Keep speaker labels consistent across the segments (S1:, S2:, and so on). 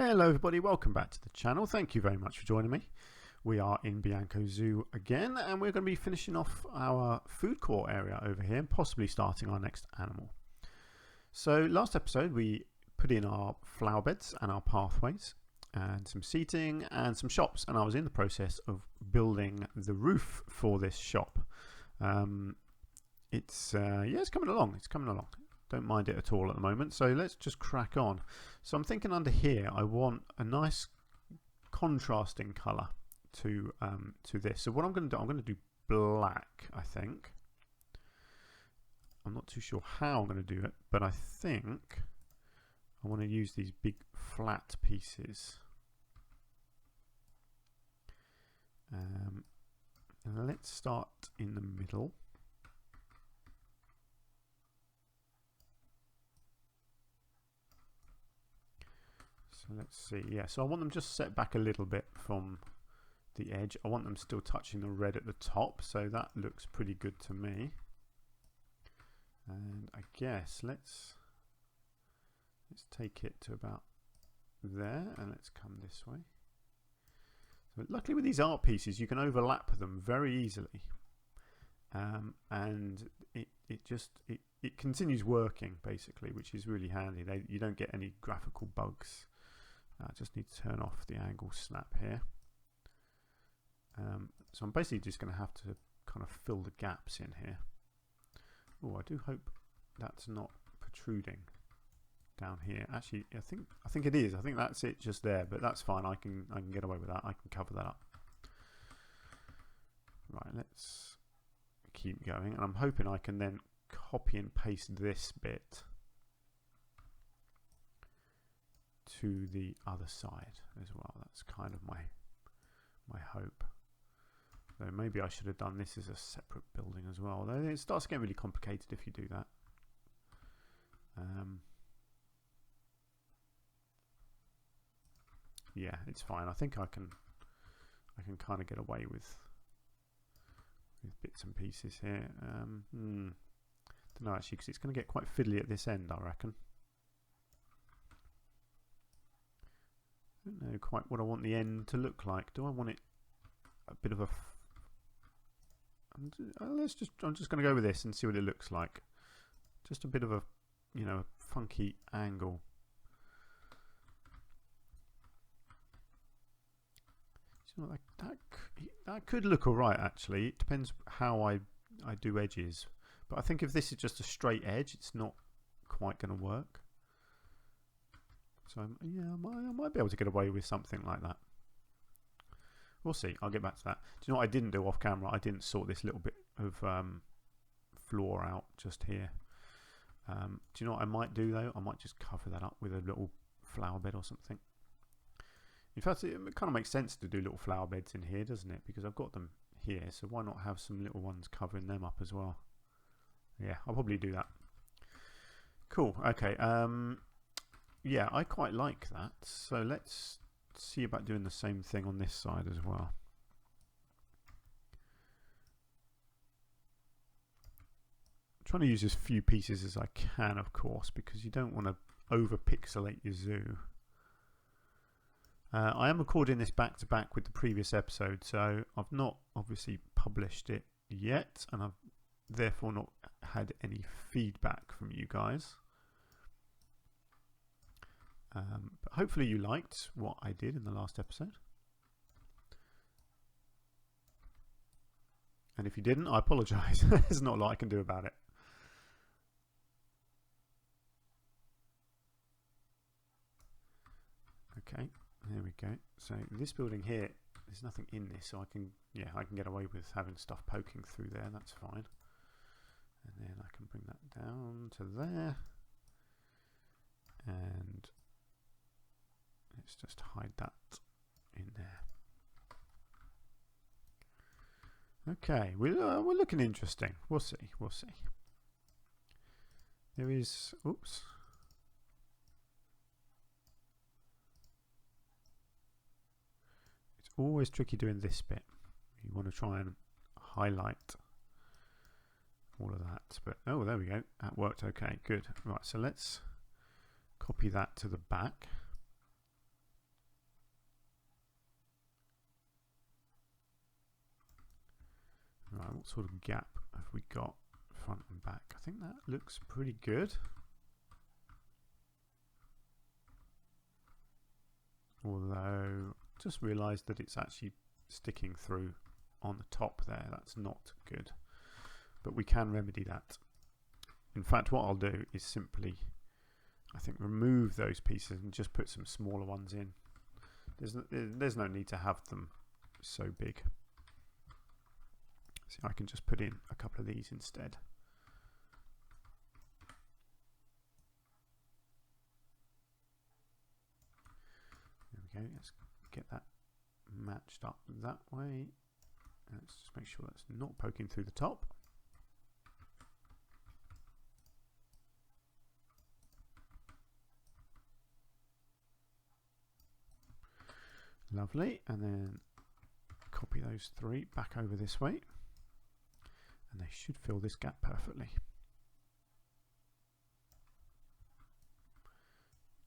S1: Hello everybody, welcome back to the channel. Thank you very much for joining me. We are in Bianco Zoo again, and we're going to be finishing off our food court area over here and possibly starting our next animal. So last episode we put in our flower beds and our pathways and some seating and some shops, and I was in the process of building the roof for this shop. It's coming along. Don't mind it at all at the moment, so let's just crack on. So I'm thinking under here I want a nice contrasting colour to this. So what I'm going to do, I'm going to do black, I think. I'm not too sure how I'm going to do it, but I think I want to use these big flat pieces. And let's start in the middle. So let's see, yeah, so I want them just set back a little bit from the edge. I want them still touching the red at the top, so that looks pretty good to me. And I guess let's take it to about there, and let's come this way. So luckily with these art pieces you can overlap them very easily, and it continues working basically, which is really handy. You don't get any graphical bugs. I just need to turn off the angle snap here. So I'm basically just going to have to kind of fill the gaps in here. Oh, I do hope that's not protruding down here. Actually, I think it is. I think that's it just there, but that's fine. I can get away with that. I can cover that up. Right, let's keep going, and I'm hoping I can then copy and paste this bit to the other side as well. That's kind of my hope. Though maybe I should have done this as a separate building as well. Though it starts getting really complicated if you do that. Yeah, it's fine. I think I can kind of get away with bits and pieces here. Don't know actually, because it's going to get quite fiddly at this end, I reckon. I don't know quite what I want the end to look like. Do I want it a bit of a I'm just going to go with this and see what it looks like. Just a bit of a, you know, funky angle. So that could look alright actually. It depends how I do edges. But I think if this is just a straight edge, it's not quite going to work. So yeah, I might be able to get away with something like that. We'll see. I'll get back to that. Do you know what I didn't do off camera? I didn't sort this little bit of floor out just here. Do you know what I might do though? I might just cover that up with a little flower bed or something. In fact, it kind of makes sense to do little flower beds in here, doesn't it? Because I've got them here, so why not have some little ones covering them up as well? Yeah, I'll probably do that. Cool. Okay. Yeah, I quite like that. So let's see about doing the same thing on this side as well. I'm trying to use as few pieces as I can, of course, because you don't want to over pixelate your zoo. I am recording this back to back with the previous episode, so I've not obviously published it yet, and I've therefore not had any feedback from you guys. But hopefully you liked what I did in the last episode. And if you didn't, I apologise. There's not a lot I can do about it. Okay, there we go. So this building here, there's nothing in this, so I can get away with having stuff poking through there. That's fine. And then I can bring that down to there. And let's just hide that in there. Okay, we're looking interesting. We'll see. We'll see. There is. Oops. It's always tricky doing this bit. You want to try and highlight all of that. But oh, there we go. That worked. Okay, good. Right. So let's copy that to the back. Right, what sort of gap have we got front and back? I think that looks pretty good. Although, just realised that it's actually sticking through on the top there. That's not good. But we can remedy that. In fact, what I'll do is simply, I think, remove those pieces and just put some smaller ones in. There's no need to have them so big. So I can just put in a couple of these instead. There we go. Let's get that matched up that way. Let's just make sure that's not poking through the top. Lovely. And then copy those three back over this way. And they should fill this gap perfectly.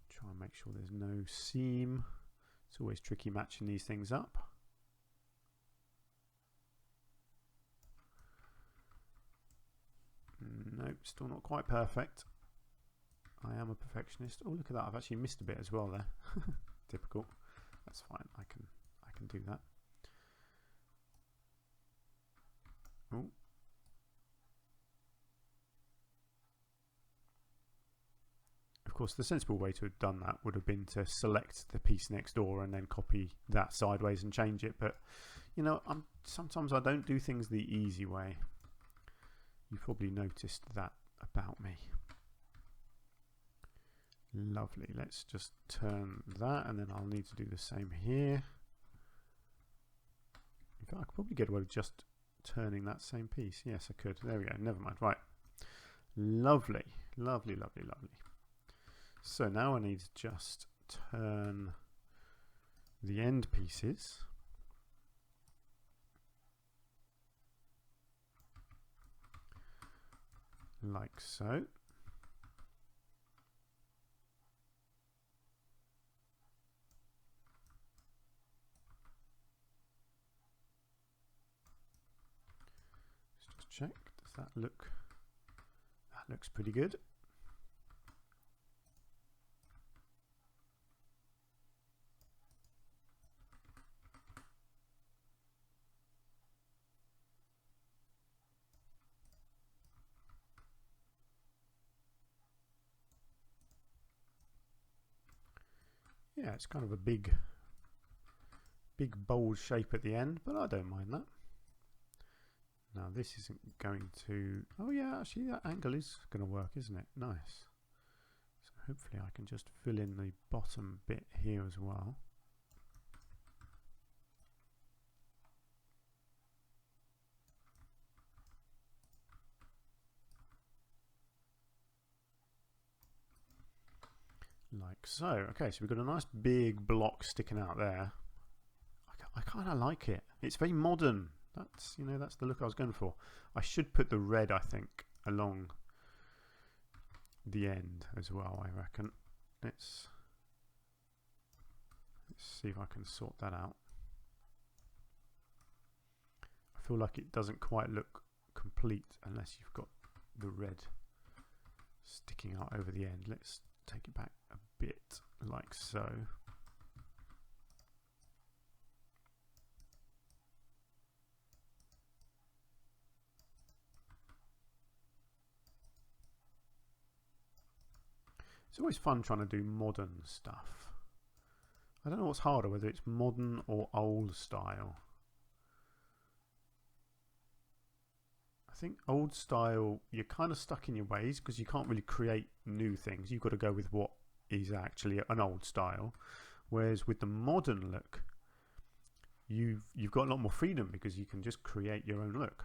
S1: Try and make sure there's no seam. It's always tricky matching these things up. Nope, still not quite perfect. I am a perfectionist. Oh, look at that! I've actually missed a bit as well there. Typical. That's fine. I can do that. Oh. Of course, the sensible way to have done that would have been to select the piece next door and then copy that sideways and change it. But, you know, sometimes I don't do things the easy way. You've probably noticed that about me. Lovely. Let's just turn that, and then I'll need to do the same here. In fact, I could probably get away with just turning that same piece. Yes, I could. There we go. Never mind. Right. Lovely. Lovely, lovely, lovely. So now I need to just turn the end pieces. Like so. Let's just check. Does that look? That looks pretty good. Yeah, it's kind of a big bold shape at the end, but I don't mind that. Now this isn't going to, oh yeah, actually that angle is going to work, isn't it? Nice. So hopefully I can just fill in the bottom bit here as well. Like so. Okay, so we've got a nice big block sticking out there. I kind of like it. It's very modern. That's, you know, that's the look I was going for. I should put the red, I think, along the end as well, I reckon. Let's see if I can sort that out. I feel like it doesn't quite look complete unless you've got the red sticking out over the end. Let's take it back a bit, like so. It's always fun trying to do modern stuff. I don't know what's harder, whether it's modern or old style. I think old style, you're kind of stuck in your ways because you can't really create new things. You've got to go with what is actually an old style. Whereas with the modern look, you've got a lot more freedom because you can just create your own look.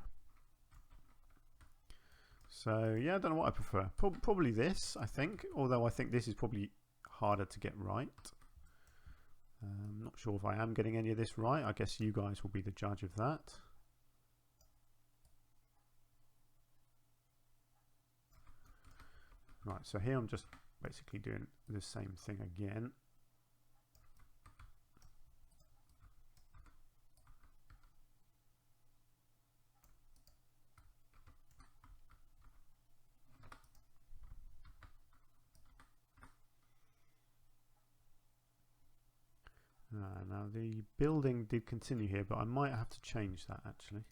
S1: So yeah, I don't know what I prefer. Probably this, I think. Although I think this is probably harder to get right. I'm not sure if I am getting any of this right. I guess you guys will be the judge of that. Right, so here I'm just basically doing the same thing again. the building did continue here, but I might have to change that actually.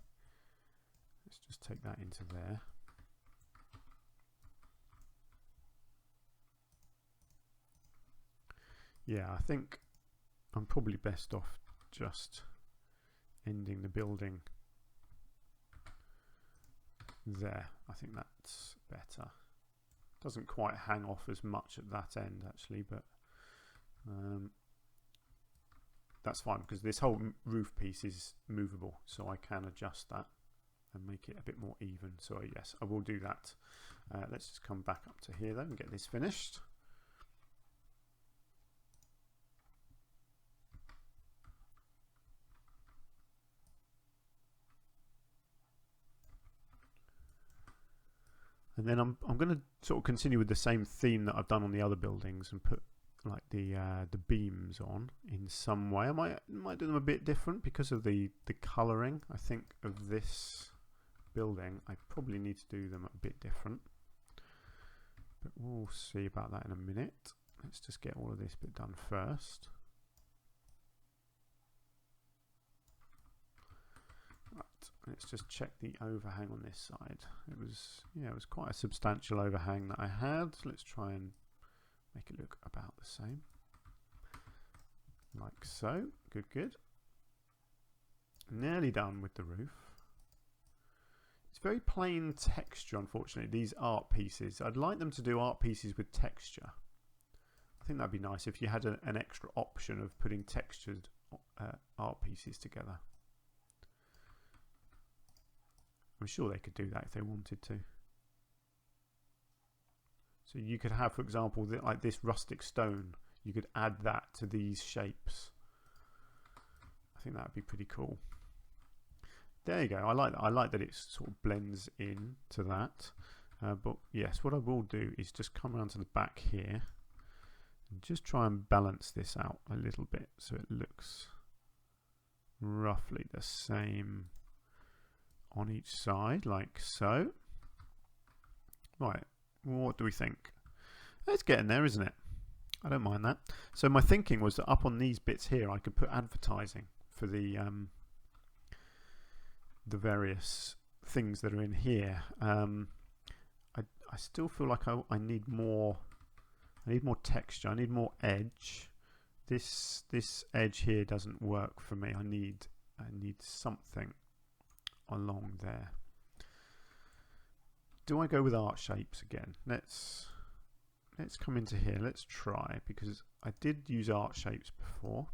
S1: Let's just take that into there. Yeah, I think I'm probably best off just ending the building there. I think that's better. Doesn't quite hang off as much at that end actually, but that's fine because this whole roof piece is movable, so I can adjust that and make it a bit more even. So yes, I will do that. Let's just come back up to here though and get this finished. And then I'm going to sort of continue with the same theme that I've done on the other buildings and put like the beams on in some way. I might do them a bit different because of the colouring. I think of this building, I probably need to do them a bit different, but we'll see about that in a minute. Let's just get all of this bit done first. Let's just check the overhang on this side. It was quite a substantial overhang that I had. Let's try and make it look about the same. Like so. Good, good. Nearly done with the roof. It's very plain texture, unfortunately, these art pieces. I'd like them to do art pieces with texture. I think that'd be nice if you had an extra option of putting textured art pieces together. I'm sure they could do that if they wanted to. So you could have, for example, like this rustic stone. You could add that to these shapes. I think that would be pretty cool. There you go. I like that. I like that it sort of blends in to that. But yes, what I will do is just come around to the back here and just try and balance this out a little bit so it looks roughly the same on each side, like so. Right, what do we think? It's getting there, isn't it? I don't mind that. So my thinking was that up on these bits here I could put advertising for the various things that are in here. I still feel like I need more. I need more texture. I need more edge. This edge here doesn't work for me. I need something along there. Do I go with art shapes again? Let's come into here. Let's try, because I did use art shapes before.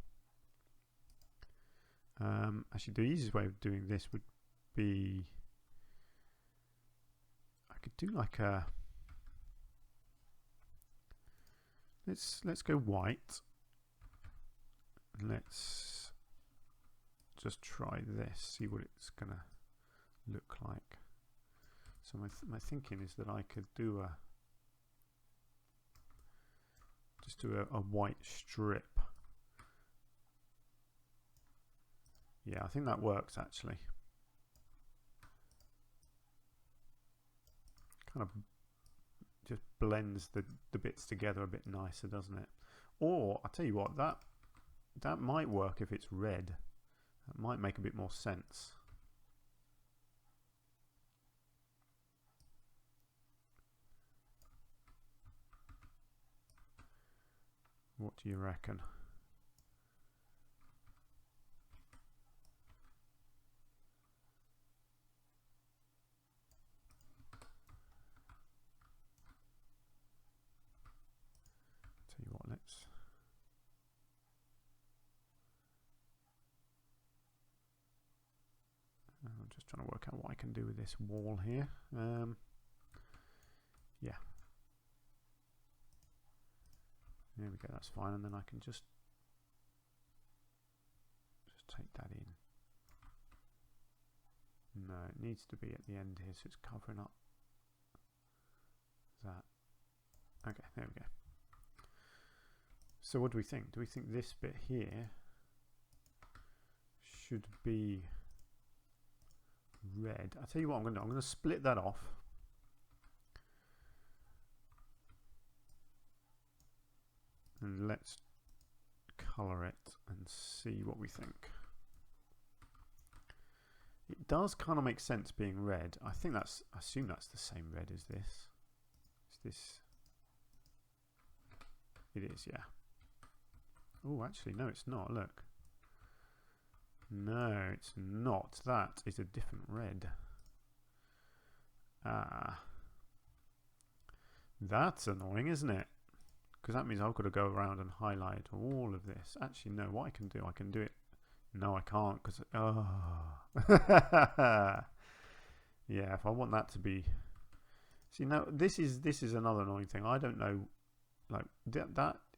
S1: Actually, the easiest way of doing this would be, I could do like a, let's go white. Let's just try this, see what it's gonna look like. So my thinking is that I could do just do a white strip. Yeah, I think that works actually. Kind of just blends the bits together a bit nicer, doesn't it? Or I'll tell you what, that might work if it's red. That might make a bit more sense. What do you reckon? Tell you what, let's I'm just trying to work out what I can do with this wall here. Yeah. There we go, that's fine, and then I can just take that in. No, it needs to be at the end here, so it's covering up that. Okay, there we go. So what do we think? Do we think this bit here should be red? I'll tell you what I'm going to do. I'm going to split that off. And let's colour it and see what we think. It does kind of make sense being red. I assume that's the same red as this. Is this? It is, yeah. Oh, actually, no, it's not. Look. No, it's not. That is a different red. Ah. That's annoying, isn't it? Because that means I've got to go around and highlight all of this. Actually, no, what I can do it. No, I can't because... Oh. Yeah, if I want that to be... See, now, this is another annoying thing. I don't know, like,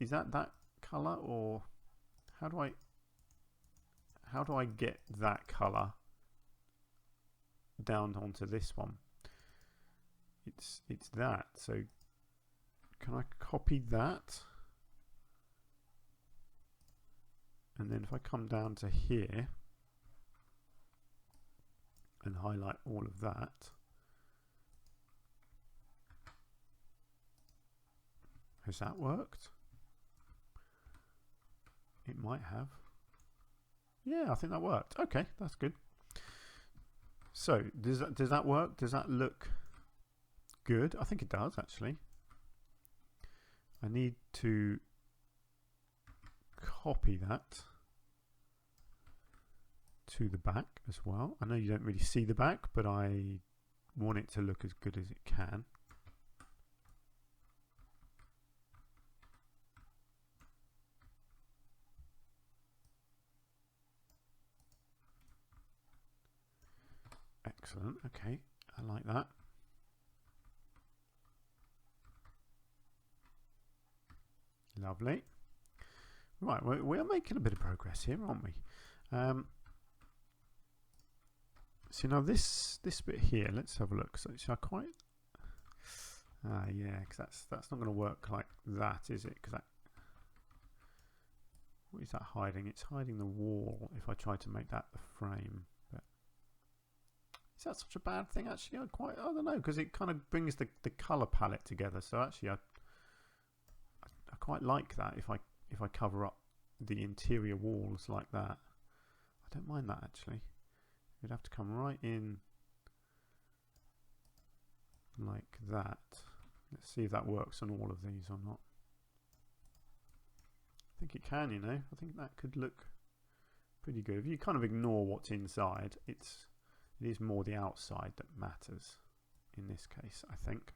S1: is that colour, or how do I get that colour down onto this one? It's that. So can I copy that? And then if I come down to here and highlight all of that, has that worked? It might have. Yeah, I think that worked. Okay, that's good. So does that work? Does that look good? I think it does, actually. I need to copy that to the back as well. I know you don't really see the back, but I want it to look as good as it can. Excellent. Okay, I like that. Lovely. Right, we are making a bit of progress here, aren't we? So now this bit here, let's have a look. So I quite, yeah, because that's not going to work like that, is it? Because that, what is that hiding? It's hiding the wall. If I try to make that the frame, but is that such a bad thing? Actually, I don't know, because it kind of brings the color palette together. So actually, I quite like that. If I cover up the interior walls like that, I don't mind that actually. You'd have to come right in like that. Let's see if that works on all of these or not. I think it can, you know. I think that could look pretty good. If you kind of ignore what's inside, it is more the outside that matters in this case, I think.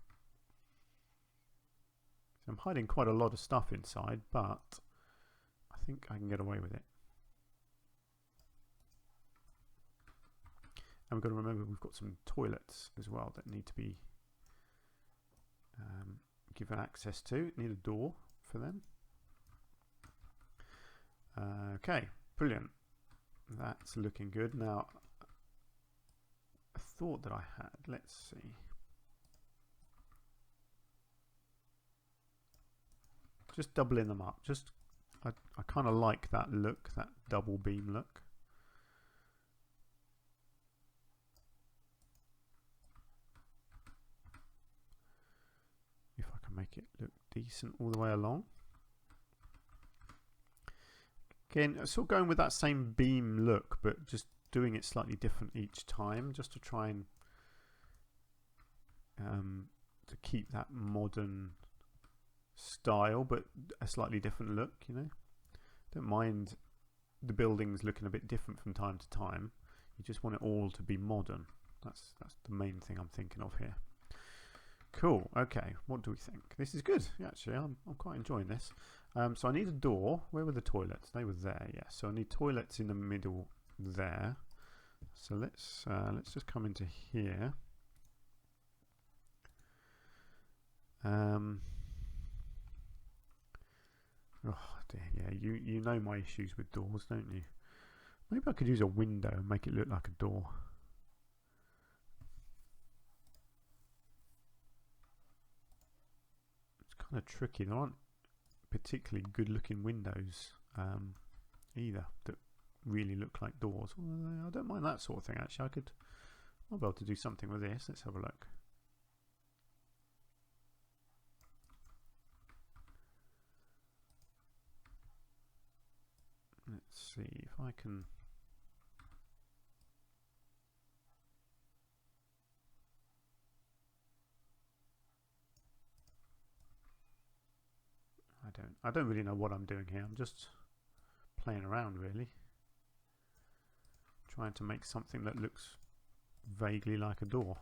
S1: So I'm hiding quite a lot of stuff inside, but I think I can get away with it. And we've got to remember we've got some toilets as well that need to be given access to. Need a door for them. Okay, brilliant. That's looking good. Now, a thought that I had, let's see. Just doubling them up. I kind of like that look, that double beam look. If I can make it look decent all the way along. Again, sort of going with that same beam look, but just doing it slightly different each time, just to try and to keep that modern style, but a slightly different look, you know. Don't mind the buildings looking a bit different from time to time. You just want it all to be modern. That's the main thing I'm thinking of here. Cool. Okay, what do we think? This is good. Yeah, actually, I'm quite enjoying this. So I need a door. Where were the toilets? They were there. Yeah. So I need toilets in the middle there. So let's just come into here. Oh dear, yeah, you know my issues with doors, don't you? Maybe I could use a window and make it look like a door. It's kind of tricky. There aren't particularly good looking windows either that really look like doors. I don't mind that sort of thing actually. I'll be able to do something with this. Let's have a look. Let's see if I can. I don't really know what I'm doing here. I'm just playing around, really. Trying to make something that looks vaguely like a door.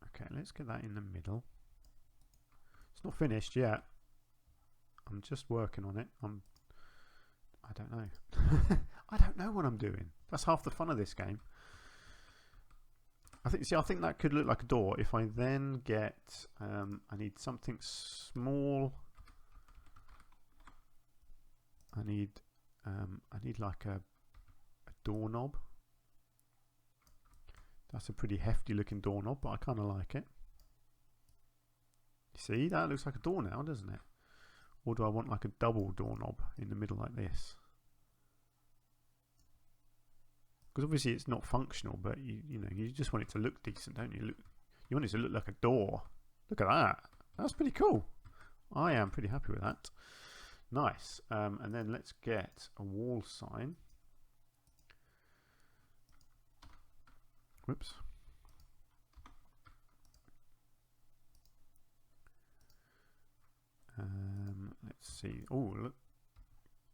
S1: Okay, let's get that in the middle. It's not finished yet. I'm just working on it. I don't know. I don't know what I'm doing. That's half the fun of this game. I think that could look like a door. If I then get, I need something small. I need like a doorknob. That's a pretty hefty looking doorknob, but I kind of like it. You see, that looks like a door now, doesn't it? Or do I want like a double doorknob in the middle like this? Because obviously it's not functional, but you know, you just want it to look decent, don't you? You want it to look like a door. Look at that. That's pretty cool. I am pretty happy with that. Nice. And then let's get a wall sign. Whoops. Let's see. Oh, look.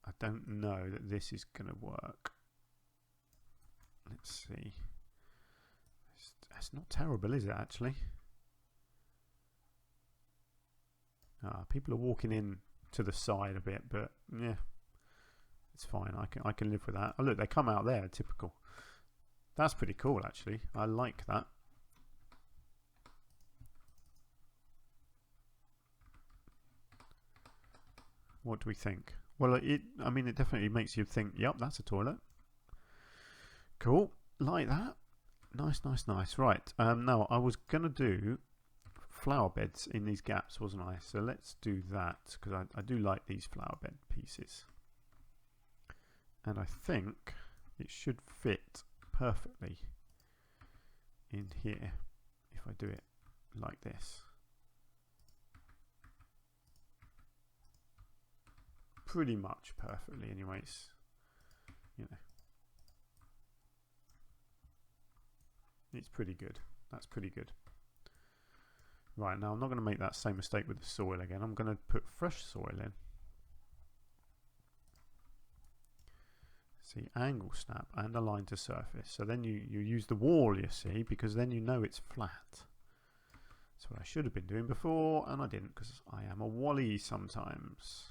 S1: I don't know that this is going to work. Let's see. It's not terrible, is it, actually? People are walking in to the side a bit, but yeah, it's fine. I can live with that. Oh, look, they come out there. Typical. That's pretty cool, actually. I like that. What do we think? Well, I mean, it definitely makes you think, yep, that's a toilet. Cool. Like that. Nice, nice, nice. Right. Now, I was going to do flower beds in these gaps, wasn't I? So let's do that, because I do like these flower bed pieces. And I think it should fit perfectly in here if I do it like this. Pretty much perfectly anyways, you know. It's pretty good. That's pretty good. Right, now I'm not going to make that same mistake with the soil again. I'm going to put fresh soil in. See, angle snap and align to surface. So then you use the wall, you see, because then you know it's flat. That's what I should have been doing before, and I didn't, because I am a wally sometimes.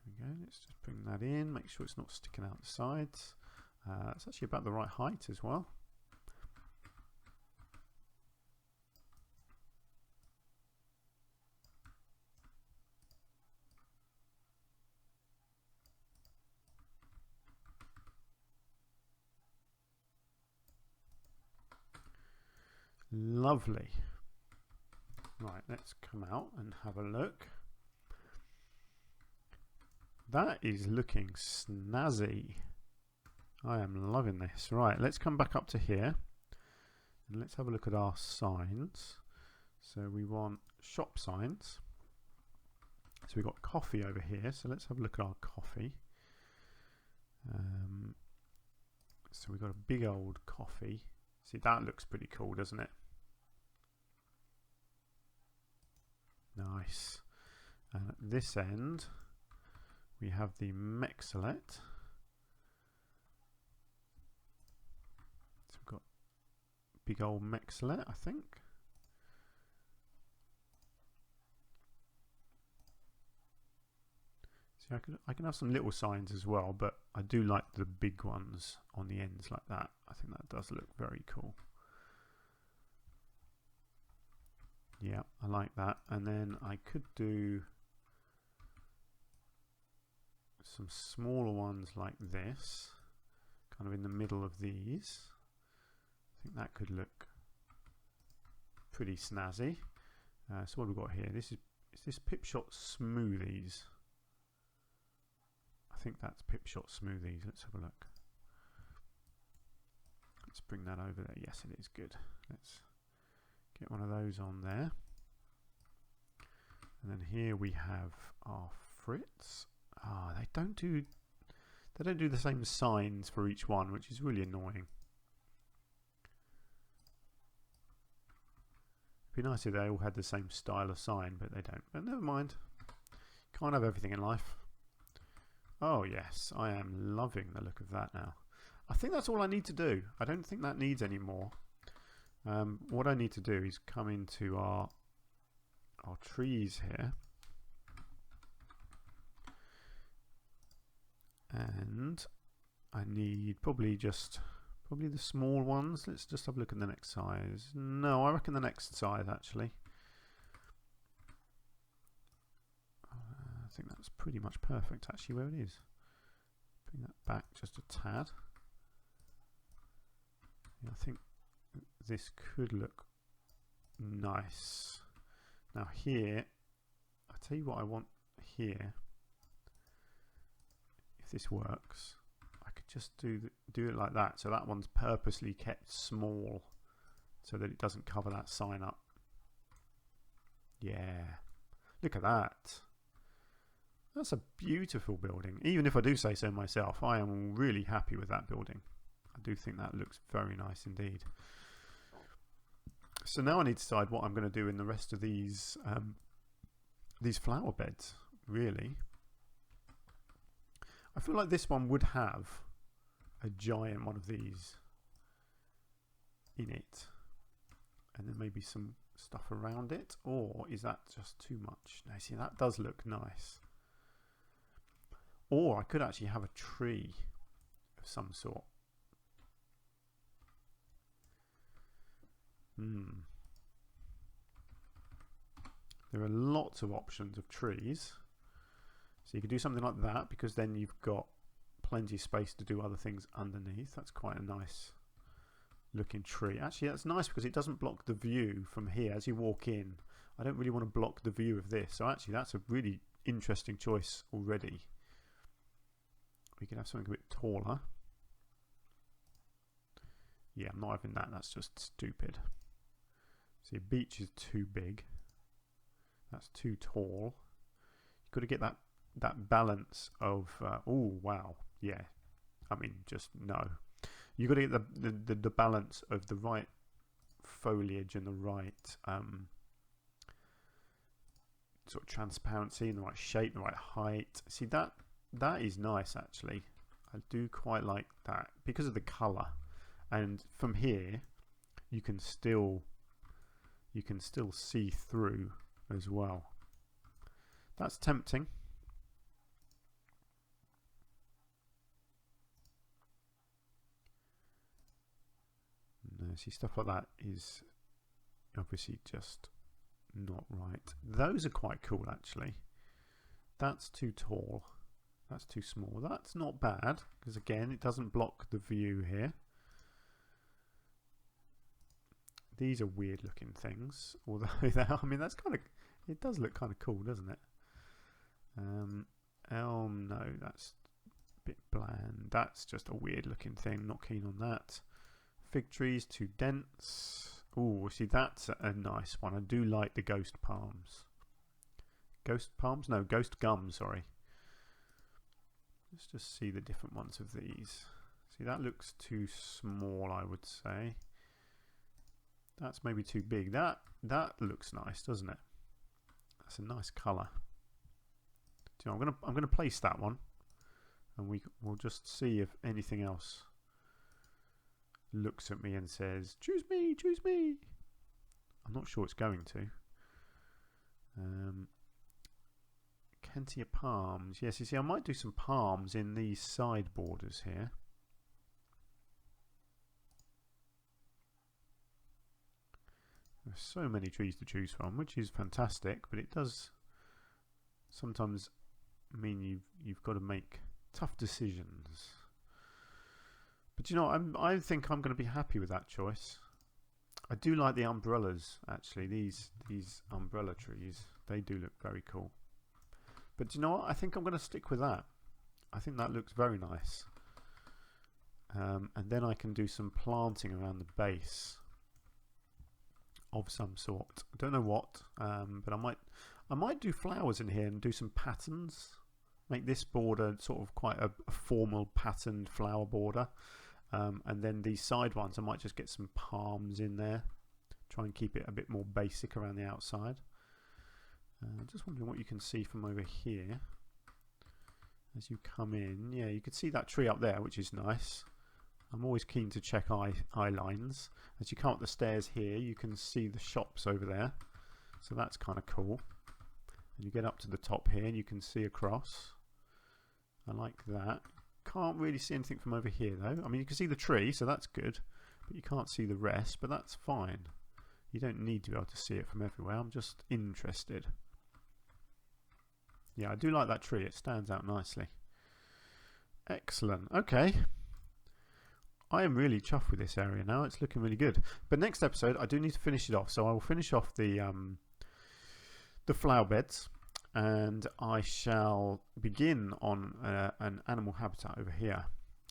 S1: There we go. Let's just bring that in. Make sure it's not sticking out the sides. It's actually about the right height as well. Lovely. Right, let's come out and have a look. That is looking snazzy. I am loving this. Right, let's come back up to here and let's have a look at our signs. So we want shop signs. So we've got coffee over here. So let's have a look at our coffee. So we've got a big old coffee. See, that looks pretty cool, doesn't it? Nice. And at this end, we have the Mexolet. So we've got big old Mexolet, I think. See, I can have some little signs as well, but I do like the big ones on the ends like that. I think that does look very cool. Yeah, I like that. And then I could do some smaller ones like this, kind of in the middle of these. I think that could look pretty snazzy. So what have we got here? Is this Pipshot Smoothies? I think that's Pipshot Smoothies. Let's have a look. Let's bring that over there. Yes, it is good. Let's get one of those on there. And then here we have our Fritz. Ah, they don't do the same signs for each one, which is really annoying. It'd be nice if they all had the same style of sign, but they don't. But never mind. Can't have everything in life. Oh yes, I am loving the look of that now. I think that's all I need to do. I don't think that needs any more. What I need to do is come into our trees here. And I need probably the small ones. Let's just have a look at the next size. No, I reckon the next size actually. I think that's pretty much perfect actually where it is. Bring that back just a tad. Yeah, I think this could look nice. Now here, I'll tell you what I want here. If this works, I could just do it like that. So that one's purposely kept small so that it doesn't cover that sign up. Yeah, look at that. That's a beautiful building. Even if I do say so myself, I am really happy with that building. I do think that looks very nice indeed. So now I need to decide what I'm going to do in the rest of these flower beds, really. I feel like this one would have a giant one of these in it. And then maybe some stuff around it. Or is that just too much? No, see, that does look nice. Or I could actually have a tree of some sort. There are lots of options of trees. So you could do something like that because then you've got plenty of space to do other things underneath. That's quite a nice looking tree. Actually, that's nice because it doesn't block the view from here as you walk in. I don't really want to block the view of this. So actually, that's a really interesting choice already. We can have something a bit taller. Yeah, I'm not having that. That's just stupid. See, beach is too big. That's too tall. You've got to get that balance of. Oh wow, yeah. I mean, just no. You've got to get the balance of the right foliage and the right sort of transparency and the right shape, the right height. See that is nice actually. I do quite like that because of the colour. And from here, you can still see through as well. That's tempting. No, see, stuff like that is obviously just not right. Those are quite cool actually. That's too tall. That's too small. That's not bad because again, it doesn't block the view here. These are weird looking things, although I mean that's kind of, it does look kind of cool, doesn't it? Elm, no, that's a bit bland. That's just a weird looking thing, not keen on that. Fig trees, too dense. Oh, see, that's a nice one. I do like the ghost palms. Ghost palms? No, ghost gum, sorry. Let's just see the different ones of these. See, that looks too small, I would say. That's maybe too big. That looks nice, doesn't it? That's a nice colour. So I'm gonna place that one, and we'll just see if anything else looks at me and says, "Choose me, choose me." I'm not sure it's going to. Kentia palms. Yes, you see, I might do some palms in these side borders here. There's so many trees to choose from, which is fantastic, but it does sometimes mean you've got to make tough decisions. But you know, I think I'm going to be happy with that choice. I do like the umbrellas actually. These umbrella trees, they do look very cool. But you know what? I think I'm going to stick with that. I think that looks very nice. And then I can do some planting around the base of some sort. I don't know what, but I I might do flowers in here and do some patterns. Make this border sort of quite a formal patterned flower border. And then these side ones, I might just get some palms in there. Try and keep it a bit more basic around the outside. Just wondering what you can see from over here. As you come in, yeah, you can see that tree up there, which is nice. I'm always keen to check eye lines. As you come up the stairs here, you can see the shops over there. So that's kind of cool. And you get up to the top here and you can see across. I like that. Can't really see anything from over here though. I mean, you can see the tree, so that's good. But you can't see the rest, but that's fine. You don't need to be able to see it from everywhere. I'm just interested. Yeah, I do like that tree. It stands out nicely. Excellent. Okay. I am really chuffed with this area now. It's looking really good. But next episode, I do need to finish it off. So I will finish off the flower beds. And I shall begin on an animal habitat over here.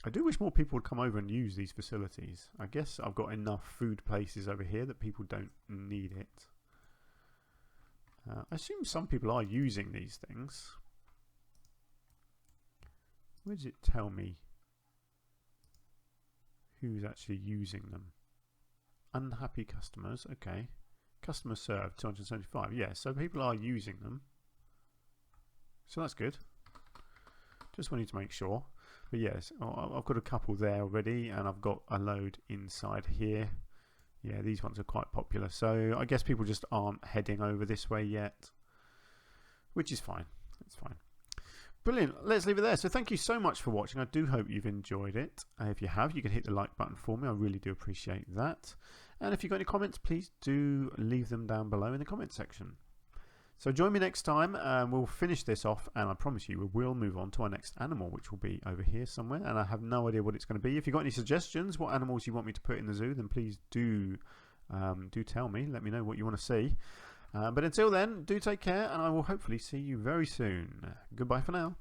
S1: I do wish more people would come over and use these facilities. I guess I've got enough food places over here that people don't need it. I assume some people are using these things. Where does it tell me who's actually using them? Unhappy customers, okay. Customer served, 275. Yeah, so people are using them. So that's good. Just wanted to make sure. But yes, I've got a couple there already, and I've got a load inside here. Yeah, these ones are quite popular. So I guess people just aren't heading over this way yet, which is fine. It's fine. Brilliant. Let's leave it there. So thank you so much for watching. I do hope you've enjoyed it. If you have, you can hit the like button for me. I really do appreciate that. And if you've got any comments, please do leave them down below in the comment section. So join me next time and we'll finish this off, and I promise you we will move on to our next animal, which will be over here somewhere, and I have no idea what it's going to be. If you've got any suggestions, what animals you want me to put in the zoo, then please do tell me. Let me know what you want to see. But until then, do take care, and I will hopefully see you very soon. Goodbye for now.